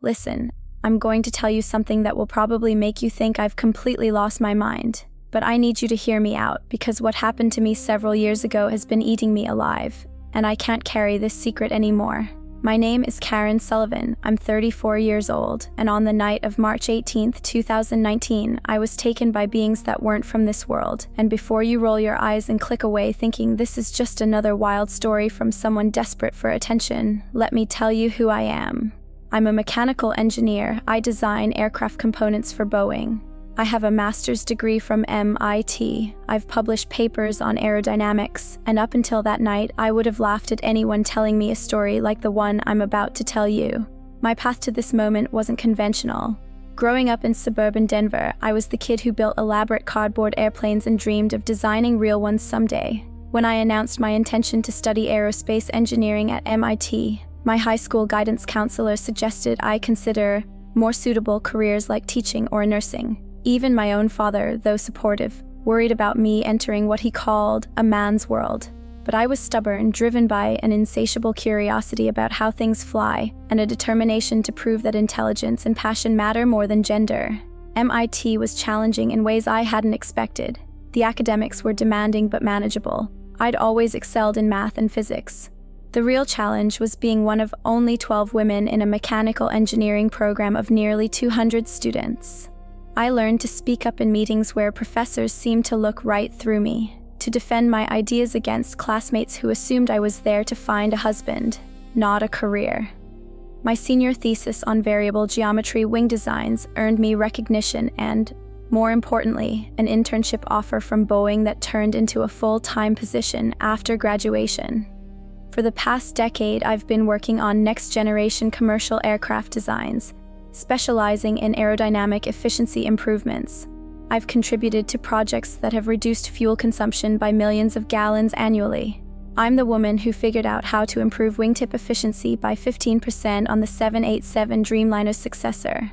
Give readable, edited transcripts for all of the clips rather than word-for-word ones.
Listen, I'm going to tell you something that will probably make you think I've completely lost my mind. But I need you to hear me out, because what happened to me several years ago has been eating me alive, and I can't carry this secret anymore. My name is Karen Sullivan. I'm 34 years old, and on the night of March 18th, 2019, I was taken by beings that weren't from this world. And before you roll your eyes and click away thinking this is just another wild story from someone desperate for attention, let me tell you who I am. I'm a mechanical engineer. I design aircraft components for Boeing. I have a master's degree from MIT. I've published papers on aerodynamics, and up until that night, I would have laughed at anyone telling me a story like the one I'm about to tell you. My path to this moment wasn't conventional. Growing up in suburban Denver, I was the kid who built elaborate cardboard airplanes and dreamed of designing real ones someday. When I announced my intention to study aerospace engineering at MIT, my high school guidance counselor suggested I consider more suitable careers like teaching or nursing. Even my own father, though supportive, worried about me entering what he called a man's world. But I was stubborn, driven by an insatiable curiosity about how things fly, and a determination to prove that intelligence and passion matter more than gender. MIT was challenging in ways I hadn't expected. The academics were demanding but manageable. I'd always excelled in math and physics. The real challenge was being one of only 12 women in a mechanical engineering program of nearly 200 students. I learned to speak up in meetings where professors seemed to look right through me, to defend my ideas against classmates who assumed I was there to find a husband, not a career. My senior thesis on variable geometry wing designs earned me recognition and, more importantly, an internship offer from Boeing that turned into a full-time position after graduation. For the past decade, I've been working on next-generation commercial aircraft designs, specializing in aerodynamic efficiency improvements. I've contributed to projects that have reduced fuel consumption by millions of gallons annually. I'm the woman who figured out how to improve wingtip efficiency by 15% on the 787 Dreamliner's successor.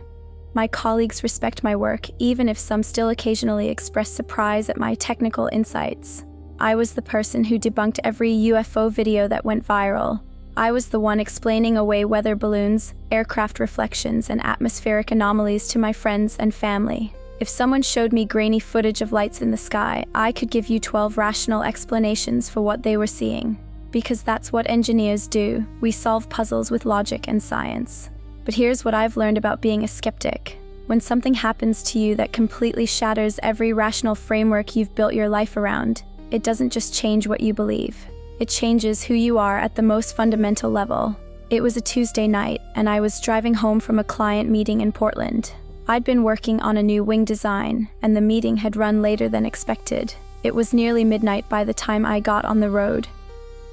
My colleagues respect my work, even if some still occasionally express surprise at my technical insights. I was the person who debunked every UFO video that went viral. I was the one explaining away weather balloons, aircraft reflections, and atmospheric anomalies to my friends and family. If someone showed me grainy footage of lights in the sky, I could give you 12 rational explanations for what they were seeing. Because that's what engineers do. We solve puzzles with logic and science. But here's what I've learned about being a skeptic. When something happens to you that completely shatters every rational framework you've built your life around, it doesn't just change what you believe. It changes who you are at the most fundamental level. It was a Tuesday night, and I was driving home from a client meeting in Portland. I'd been working on a new wing design, and the meeting had run later than expected. It was nearly midnight by the time I got on the road.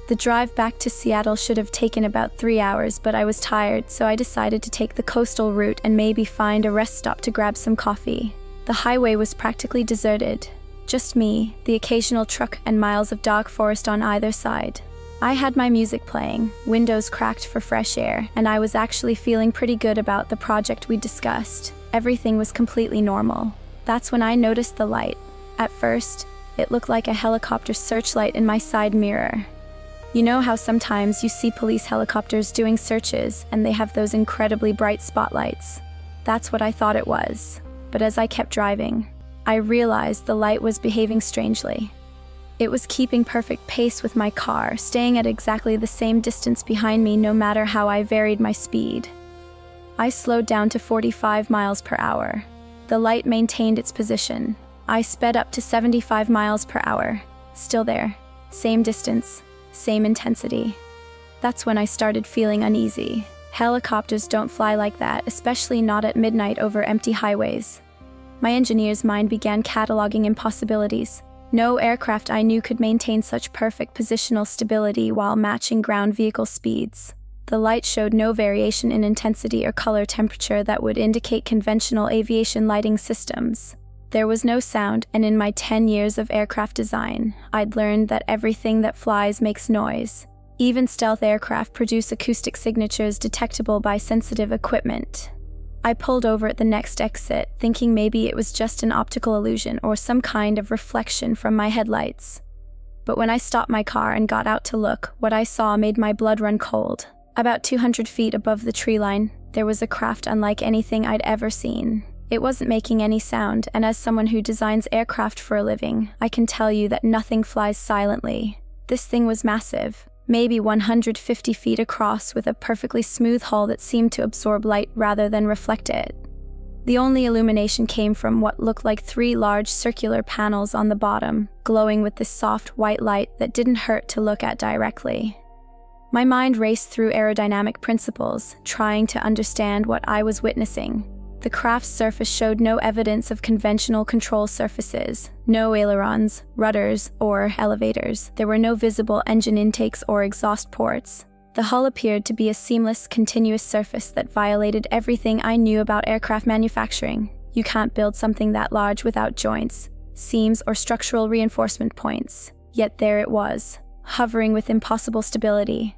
The drive back to Seattle should have taken about 3 hours, but I was tired, so I decided to take the coastal route and maybe find a rest stop to grab some coffee. The highway was practically deserted. Just me, the occasional truck, and miles of dark forest on either side. I had my music playing, windows cracked for fresh air, and I was actually feeling pretty good about the project we discussed. Everything was completely normal. That's when I noticed the light. At first, it looked like a helicopter searchlight in my side mirror. You know how sometimes you see police helicopters doing searches and they have those incredibly bright spotlights? That's what I thought it was. But as I kept driving, I realized the light was behaving strangely. It was keeping perfect pace with my car, staying at exactly the same distance behind me no matter how I varied my speed. I slowed down to 45 miles per hour. The light maintained its position. I sped up to 75 miles per hour. Still there. Same distance. Same intensity. That's when I started feeling uneasy. Helicopters don't fly like that, especially not at midnight over empty highways. My engineer's mind began cataloging impossibilities. No aircraft I knew could maintain such perfect positional stability while matching ground vehicle speeds. The light showed no variation in intensity or color temperature that would indicate conventional aviation lighting systems. There was no sound, and in my 10 years of aircraft design, I'd learned that everything that flies makes noise. Even stealth aircraft produce acoustic signatures detectable by sensitive equipment. I pulled over at the next exit, thinking maybe it was just an optical illusion or some kind of reflection from my headlights. But when I stopped my car and got out to look, what I saw made my blood run cold. About 200 feet above the tree line, There was a craft unlike anything I'd ever seen. It wasn't making any sound, and as someone who designs aircraft for a living, I can tell you that nothing flies silently. This thing was massive, maybe 150 feet across, with a perfectly smooth hull that seemed to absorb light rather than reflect it. The only illumination came from what looked like 3 large circular panels on the bottom, glowing with this soft white light that didn't hurt to look at directly. My mind raced through aerodynamic principles, trying to understand what I was witnessing. The craft's surface showed no evidence of conventional control surfaces, no ailerons, rudders, or elevators. There were no visible engine intakes or exhaust ports. The hull appeared to be a seamless, continuous surface that violated everything I knew about aircraft manufacturing. You can't build something that large without joints, seams, or structural reinforcement points. Yet there it was, hovering with impossible stability.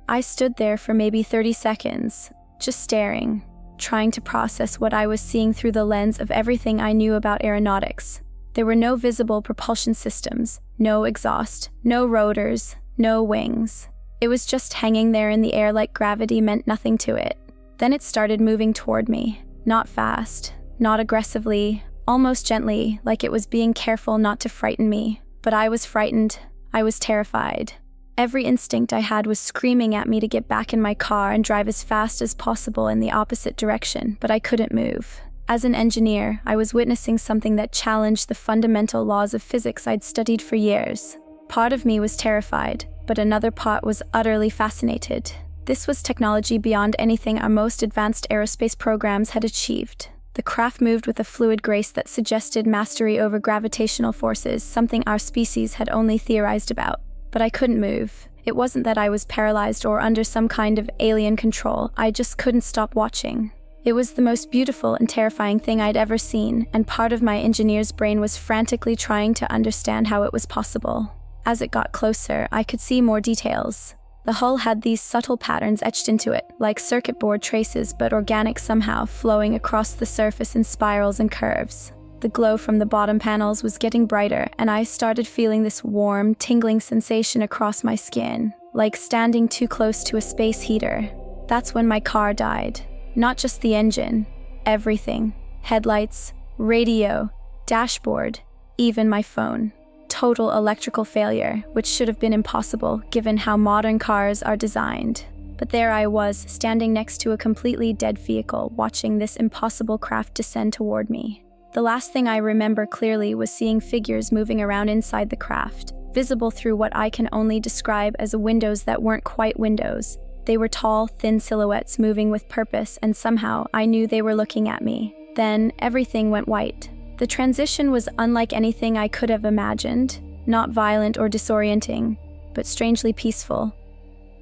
I stood there for maybe 30 seconds, just staring, trying to process what I was seeing through the lens of everything I knew about aeronautics. There were no visible propulsion systems, no exhaust, no rotors, no wings. It was just hanging there in the air like gravity meant nothing to it. Then it started moving toward me, not fast, not aggressively, almost gently, like it was being careful not to frighten me. But I was frightened. I was terrified. Every instinct I had was screaming at me to get back in my car and drive as fast as possible in the opposite direction, but I couldn't move. As an engineer, I was witnessing something that challenged the fundamental laws of physics I'd studied for years. Part of me was terrified, but another part was utterly fascinated. This was technology beyond anything our most advanced aerospace programs had achieved. The craft moved with a fluid grace that suggested mastery over gravitational forces, something our species had only theorized about. But I couldn't move. It wasn't that I was paralyzed or under some kind of alien control. I just couldn't stop watching. It was the most beautiful and terrifying thing I'd ever seen, and part of my engineer's brain was frantically trying to understand how it was possible. As it got closer, I could see more details. The hull had these subtle patterns etched into it, like circuit board traces, but organic somehow, flowing across the surface in spirals and curves. The glow from the bottom panels was getting brighter, and I started feeling this warm, tingling sensation across my skin, like standing too close to a space heater. That's when my car died. Not just the engine, everything. Headlights, radio, dashboard, even my phone. Total electrical failure, which should have been impossible given how modern cars are designed. But there I was, standing next to a completely dead vehicle, watching this impossible craft descend toward me. The last thing I remember clearly was seeing figures moving around inside the craft, visible through what I can only describe as windows that weren't quite windows. They were tall, thin silhouettes moving with purpose, and somehow I knew they were looking at me. Then everything went white. The transition was unlike anything I could have imagined, not violent or disorienting, but strangely peaceful.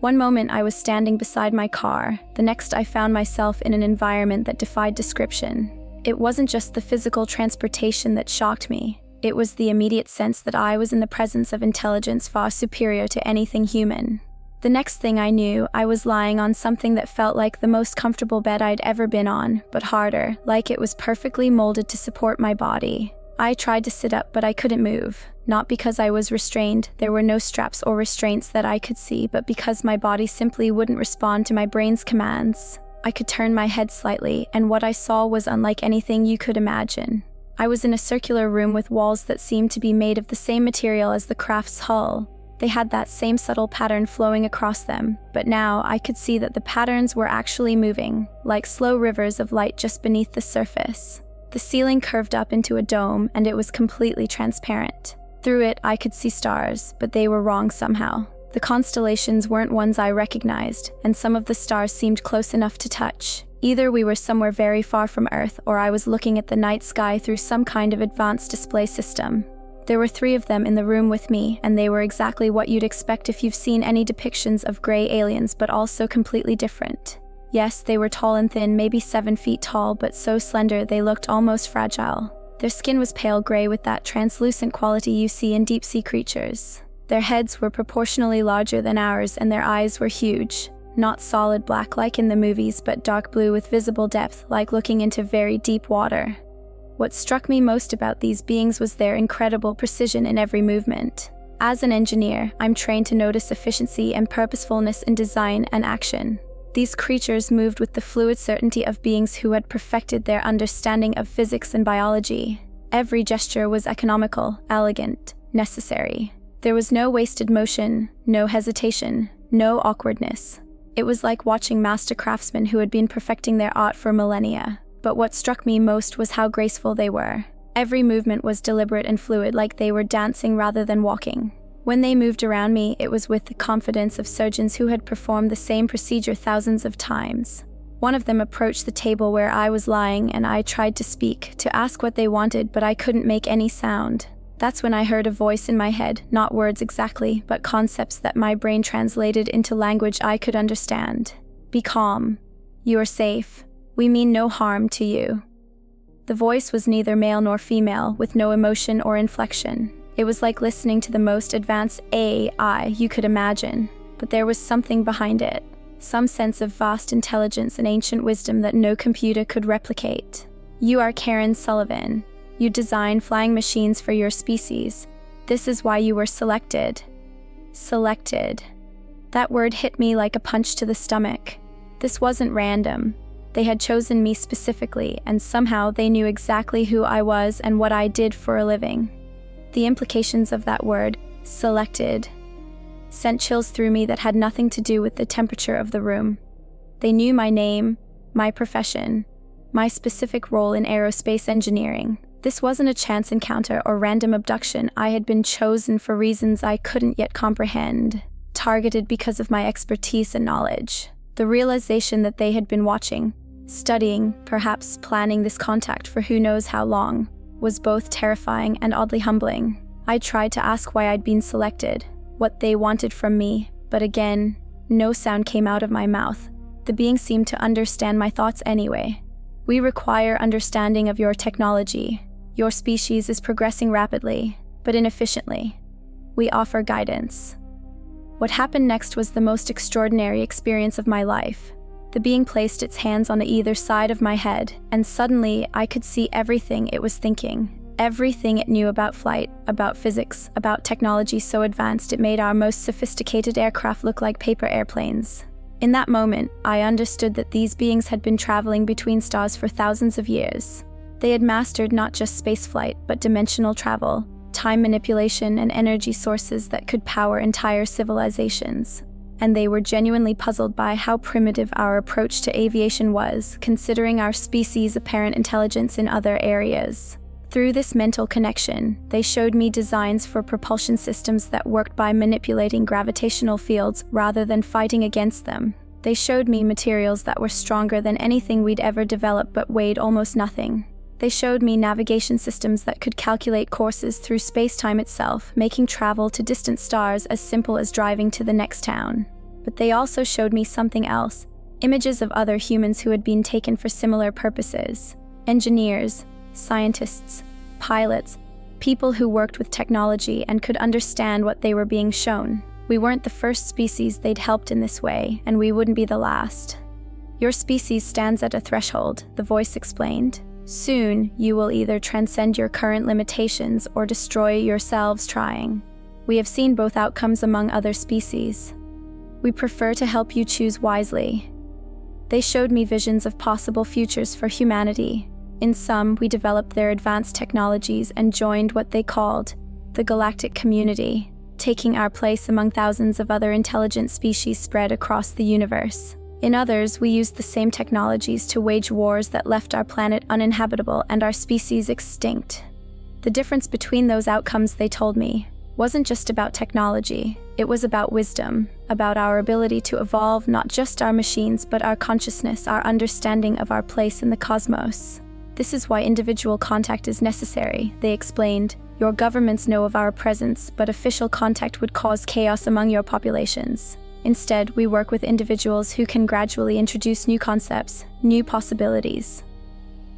One moment I was standing beside my car, the next I found myself in an environment that defied description. It wasn't just the physical transportation that shocked me. It was the immediate sense that I was in the presence of intelligence far superior to anything human. The next thing I knew, I was lying on something that felt like the most comfortable bed I'd ever been on, but harder, like it was perfectly molded to support my body. I tried to sit up, but I couldn't move. Not because I was restrained, there were no straps or restraints that I could see, but because my body simply wouldn't respond to my brain's commands. I could turn my head slightly, and what I saw was unlike anything you could imagine. I was in a circular room with walls that seemed to be made of the same material as the craft's hull. They had that same subtle pattern flowing across them, but now I could see that the patterns were actually moving, like slow rivers of light just beneath the surface. The ceiling curved up into a dome, and it was completely transparent. Through it, I could see stars, but they were wrong somehow. The constellations weren't ones I recognized, and some of the stars seemed close enough to touch. Either we were somewhere very far from Earth, or I was looking at the night sky through some kind of advanced display system. There were 3 of them in the room with me, and they were exactly what you'd expect if you've seen any depictions of gray aliens, but also completely different. Yes, they were tall and thin, maybe 7 feet tall, but so slender they looked almost fragile. Their skin was pale gray with that translucent quality you see in deep-sea creatures. Their heads were proportionally larger than ours, and their eyes were huge. Not solid black like in the movies, but dark blue with visible depth, like looking into very deep water. What struck me most about these beings was their incredible precision in every movement. As an engineer, I'm trained to notice efficiency and purposefulness in design and action. These creatures moved with the fluid certainty of beings who had perfected their understanding of physics and biology. Every gesture was economical, elegant, necessary. There was no wasted motion, no hesitation, no awkwardness. It was like watching master craftsmen who had been perfecting their art for millennia. But what struck me most was how graceful they were. Every movement was deliberate and fluid, like they were dancing rather than walking. When they moved around me, it was with the confidence of surgeons who had performed the same procedure thousands of times. One of them approached the table where I was lying, and I tried to speak, to ask what they wanted, but I couldn't make any sound. That's when I heard a voice in my head, not words exactly, but concepts that my brain translated into language I could understand. Be calm. You are safe. We mean no harm to you. The voice was neither male nor female, with no emotion or inflection. It was like listening to the most advanced AI you could imagine, but there was something behind it, some sense of vast intelligence and ancient wisdom that no computer could replicate. You are Karen Sullivan. You design flying machines for your species. This is why you were selected. Selected. That word hit me like a punch to the stomach. This wasn't random. They had chosen me specifically, and somehow they knew exactly who I was and what I did for a living. The implications of that word, selected, sent chills through me that had nothing to do with the temperature of the room. They knew my name, my profession, my specific role in aerospace engineering. This wasn't a chance encounter or random abduction. I had been chosen for reasons I couldn't yet comprehend, targeted because of my expertise and knowledge. The realization that they had been watching, studying, perhaps planning this contact for who knows how long, was both terrifying and oddly humbling. I tried to ask why I'd been selected, what they wanted from me, but again, no sound came out of my mouth. The being seemed to understand my thoughts anyway. We require understanding of your technology. Your species is progressing rapidly, but inefficiently. We offer guidance. What happened next was the most extraordinary experience of my life. The being placed its hands on either side of my head, and suddenly I could see everything it was thinking. Everything it knew about flight, about physics, about technology so advanced it made our most sophisticated aircraft look like paper airplanes. In that moment, I understood that these beings had been traveling between stars for thousands of years. They had mastered not just spaceflight, but dimensional travel, time manipulation, and energy sources that could power entire civilizations. And they were genuinely puzzled by how primitive our approach to aviation was, considering our species' apparent intelligence in other areas. Through this mental connection, they showed me designs for propulsion systems that worked by manipulating gravitational fields rather than fighting against them. They showed me materials that were stronger than anything we'd ever developed but weighed almost nothing. They showed me navigation systems that could calculate courses through space-time itself, making travel to distant stars as simple as driving to the next town. But they also showed me something else, images of other humans who had been taken for similar purposes. Engineers, scientists, pilots, people who worked with technology and could understand what they were being shown. We weren't the first species they'd helped in this way, and we wouldn't be the last. Your species stands at a threshold, the voice explained. Soon, you will either transcend your current limitations or destroy yourselves trying. We have seen both outcomes among other species. We prefer to help you choose wisely. They showed me visions of possible futures for humanity. In some, we developed their advanced technologies and joined what they called the galactic community, taking our place among thousands of other intelligent species spread across the universe. In others, we used the same technologies to wage wars that left our planet uninhabitable and our species extinct. The difference between those outcomes, they told me, wasn't just about technology. It was about wisdom, about our ability to evolve not just our machines, but our consciousness, our understanding of our place in the cosmos. This is why individual contact is necessary, they explained. Your governments know of our presence, but official contact would cause chaos among your populations. Instead, we work with individuals who can gradually introduce new concepts, new possibilities.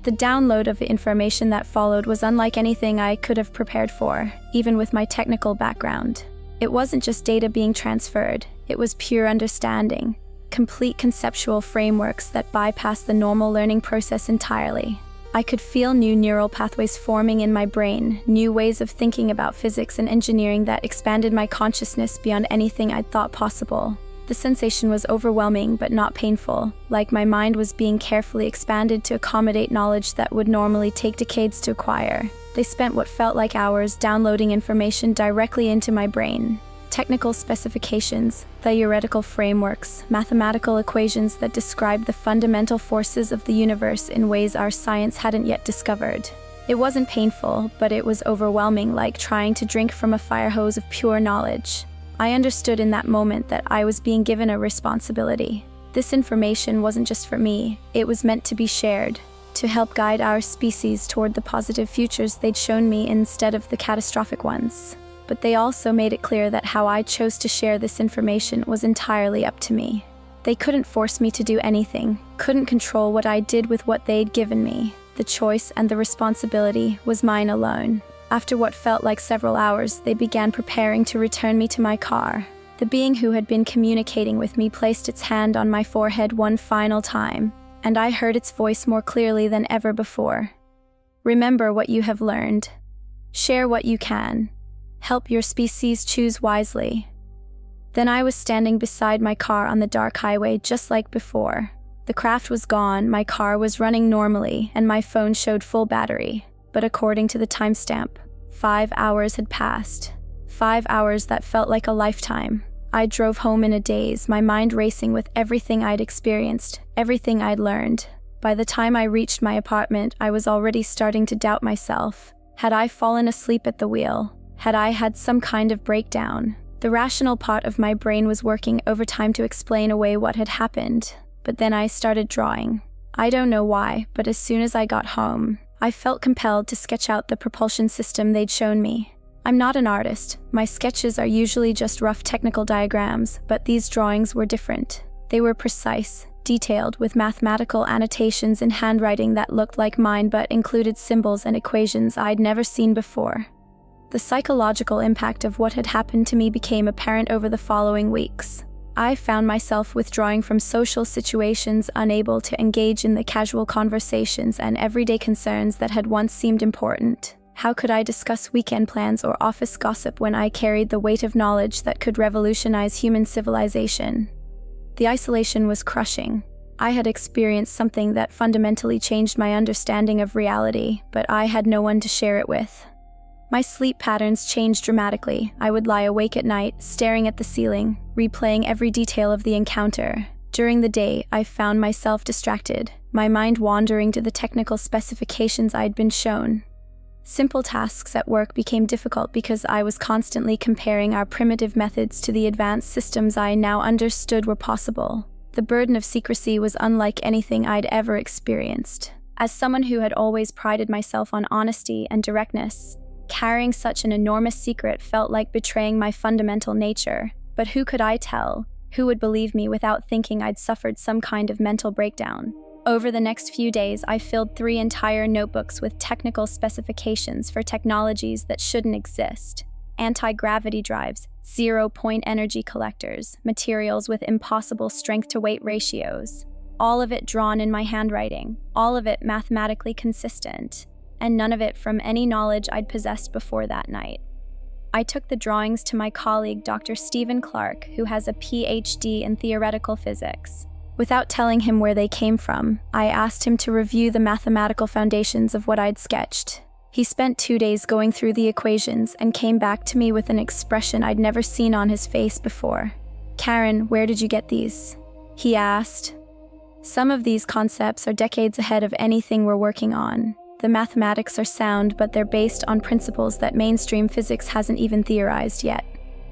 The download of the information that followed was unlike anything I could have prepared for, even with my technical background. It wasn't just data being transferred, it was pure understanding, complete conceptual frameworks that bypassed the normal learning process entirely. I could feel new neural pathways forming in my brain, new ways of thinking about physics and engineering that expanded my consciousness beyond anything I'd thought possible. The sensation was overwhelming but not painful, like my mind was being carefully expanded to accommodate knowledge that would normally take decades to acquire. They spent what felt like hours downloading information directly into my brain. Technical specifications, theoretical frameworks, mathematical equations that described the fundamental forces of the universe in ways our science hadn't yet discovered. It wasn't painful, but it was overwhelming, like trying to drink from a fire hose of pure knowledge. I understood in that moment that I was being given a responsibility. This information wasn't just for me, it was meant to be shared, to help guide our species toward the positive futures they'd shown me instead of the catastrophic ones. But they also made it clear that how I chose to share this information was entirely up to me. They couldn't force me to do anything, couldn't control what I did with what they'd given me. The choice and the responsibility was mine alone. After what felt like several hours, they began preparing to return me to my car. The being who had been communicating with me placed its hand on my forehead one final time, and I heard its voice more clearly than ever before. Remember what you have learned. Share what you can. Help your species choose wisely. Then I was standing beside my car on the dark highway just like before. The craft was gone, my car was running normally, and my phone showed full battery. But according to the timestamp, 5 hours had passed. 5 hours that felt like a lifetime. I drove home in a daze, my mind racing with everything I'd experienced, everything I'd learned. By the time I reached my apartment, I was already starting to doubt myself. Had I fallen asleep at the wheel? Had I had some kind of breakdown? The rational part of my brain was working overtime to explain away what had happened. But then I started drawing. I don't know why, but as soon as I got home, I felt compelled to sketch out the propulsion system they'd shown me. I'm not an artist. My sketches are usually just rough technical diagrams, but these drawings were different. They were precise, detailed, with mathematical annotations in handwriting that looked like mine but included symbols and equations I'd never seen before. The psychological impact of what had happened to me became apparent over the following weeks. I found myself withdrawing from social situations, unable to engage in the casual conversations and everyday concerns that had once seemed important. How could I discuss weekend plans or office gossip when I carried the weight of knowledge that could revolutionize human civilization? The isolation was crushing. I had experienced something that fundamentally changed my understanding of reality, but I had no one to share it with. My sleep patterns changed dramatically. I would lie awake at night, staring at the ceiling, replaying every detail of the encounter. During the day, I found myself distracted, my mind wandering to the technical specifications I'd been shown. Simple tasks at work became difficult because I was constantly comparing our primitive methods to the advanced systems I now understood were possible. The burden of secrecy was unlike anything I'd ever experienced. As someone who had always prided myself on honesty and directness, carrying such an enormous secret felt like betraying my fundamental nature. But who could I tell? Who would believe me without thinking I'd suffered some kind of mental breakdown? Over the next few days, I filled 3 entire notebooks with technical specifications for technologies that shouldn't exist. Anti-gravity drives, zero-point energy collectors, materials with impossible strength-to-weight ratios. All of it drawn in my handwriting, all of it mathematically consistent, and none of it from any knowledge I'd possessed before that night. I took the drawings to my colleague, Dr. Stephen Clark, who has a PhD in theoretical physics. Without telling him where they came from, I asked him to review the mathematical foundations of what I'd sketched. He spent 2 days going through the equations and came back to me with an expression I'd never seen on his face before. "Karen, where did you get these?" he asked. "Some of these concepts are decades ahead of anything we're working on. The mathematics are sound, but they're based on principles that mainstream physics hasn't even theorized yet."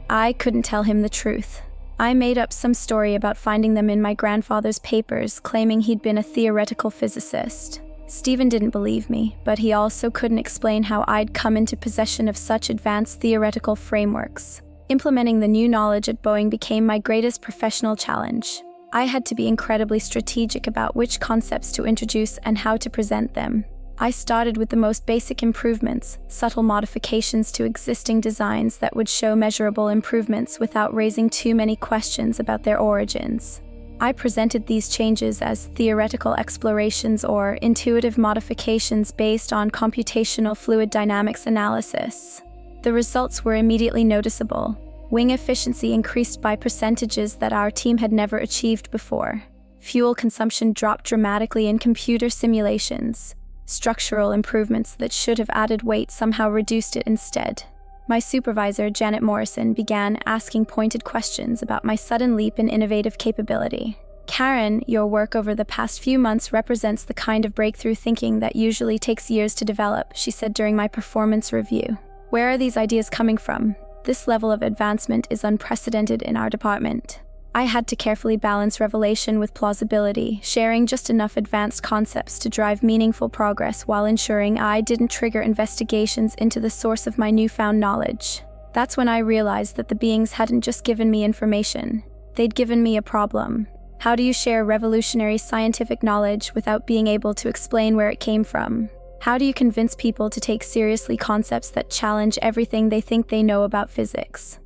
I couldn't tell him the truth. I made up some story about finding them in my grandfather's papers, claiming he'd been a theoretical physicist. Stephen didn't believe me, but he also couldn't explain how I'd come into possession of such advanced theoretical frameworks. Implementing the new knowledge at Boeing became my greatest professional challenge. I had to be incredibly strategic about which concepts to introduce and how to present them. I started with the most basic improvements, subtle modifications to existing designs that would show measurable improvements without raising too many questions about their origins. I presented these changes as theoretical explorations or intuitive modifications based on computational fluid dynamics analysis. The results were immediately noticeable. Wing efficiency increased by percentages that our team had never achieved before. Fuel consumption dropped dramatically in computer simulations. Structural improvements that should have added weight somehow reduced it instead. My supervisor, Janet Morrison, began asking pointed questions about my sudden leap in innovative capability. "Karen, your work over the past few months represents the kind of breakthrough thinking that usually takes years to develop," she said during my performance review. "Where are these ideas coming from? This level of advancement is unprecedented in our department." I had to carefully balance revelation with plausibility, sharing just enough advanced concepts to drive meaningful progress while ensuring I didn't trigger investigations into the source of my newfound knowledge. That's when I realized that the beings hadn't just given me information, they'd given me a problem. How do you share revolutionary scientific knowledge without being able to explain where it came from? How do you convince people to take seriously concepts that challenge everything they think they know about physics?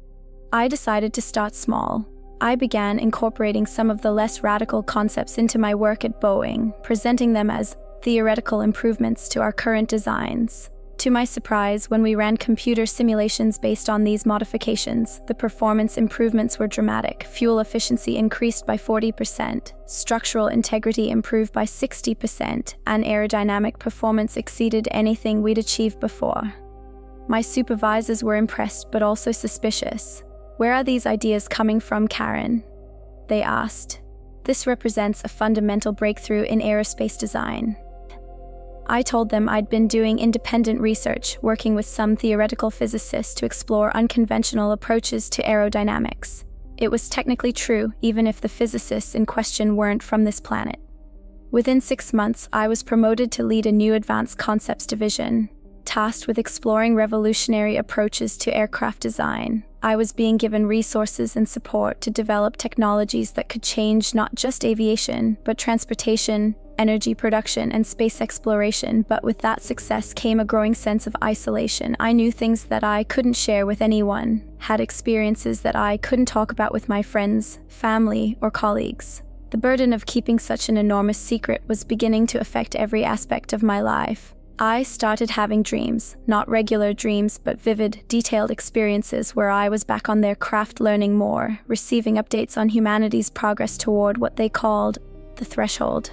I decided to start small. I began incorporating some of the less radical concepts into my work at Boeing, presenting them as theoretical improvements to our current designs. To my surprise, when we ran computer simulations based on these modifications, the performance improvements were dramatic. Fuel efficiency increased by 40%, structural integrity improved by 60%, and aerodynamic performance exceeded anything we'd achieved before. My supervisors were impressed but also suspicious. "Where are these ideas coming from, Karen?" they asked. "This represents a fundamental breakthrough in aerospace design." I told them I'd been doing independent research, working with some theoretical physicists to explore unconventional approaches to aerodynamics. It was technically true, even if the physicists in question weren't from this planet. Within 6 months, I was promoted to lead a new advanced concepts division, tasked with exploring revolutionary approaches to aircraft design. I was being given resources and support to develop technologies that could change not just aviation, but transportation, energy production, and space exploration. But with that success came a growing sense of isolation. I knew things that I couldn't share with anyone, had experiences that I couldn't talk about with my friends, family, or colleagues. The burden of keeping such an enormous secret was beginning to affect every aspect of my life. I started having dreams, not regular dreams, but vivid, detailed experiences where I was back on their craft learning more, receiving updates on humanity's progress toward what they called the threshold.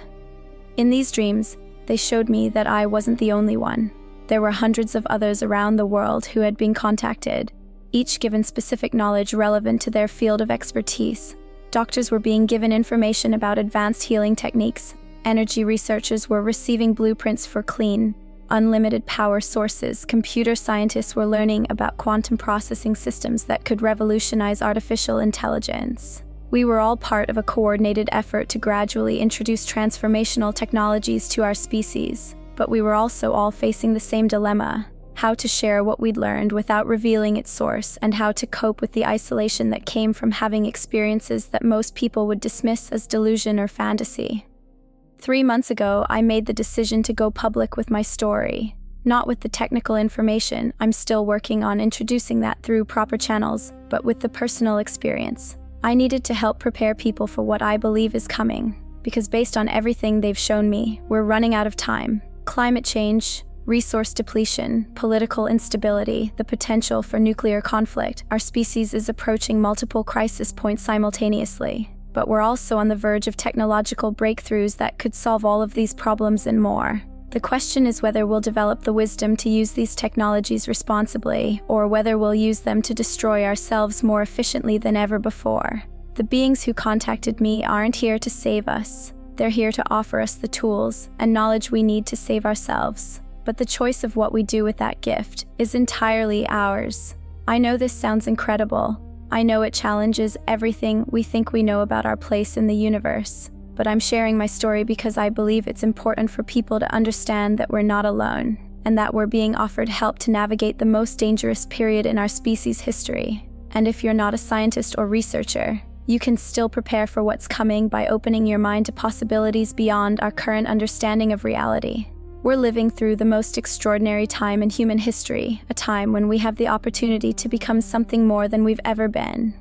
In these dreams, they showed me that I wasn't the only one. There were hundreds of others around the world who had been contacted, each given specific knowledge relevant to their field of expertise. Doctors were being given information about advanced healing techniques. Energy researchers were receiving blueprints for clean, unlimited power sources. Computer scientists were learning about quantum processing systems that could revolutionize artificial intelligence. We were all part of a coordinated effort to gradually introduce transformational technologies to our species, but we were also all facing the same dilemma: how to share what we'd learned without revealing its source, and how to cope with the isolation that came from having experiences that most people would dismiss as delusion or fantasy. 3 months ago, I made the decision to go public with my story. Not with the technical information, I'm still working on introducing that through proper channels, but with the personal experience. I needed to help prepare people for what I believe is coming, because based on everything they've shown me, we're running out of time. Climate change, resource depletion, political instability, the potential for nuclear conflict. Our species is approaching multiple crisis points simultaneously. But we're also on the verge of technological breakthroughs that could solve all of these problems and more. The question is whether we'll develop the wisdom to use these technologies responsibly, or whether we'll use them to destroy ourselves more efficiently than ever before. The beings who contacted me aren't here to save us. They're here to offer us the tools and knowledge we need to save ourselves. But the choice of what we do with that gift is entirely ours. I know this sounds incredible. I know it challenges everything we think we know about our place in the universe, but I'm sharing my story because I believe it's important for people to understand that we're not alone, and that we're being offered help to navigate the most dangerous period in our species' history. And if you're not a scientist or researcher, you can still prepare for what's coming by opening your mind to possibilities beyond our current understanding of reality. We're living through the most extraordinary time in human history, a time when we have the opportunity to become something more than we've ever been.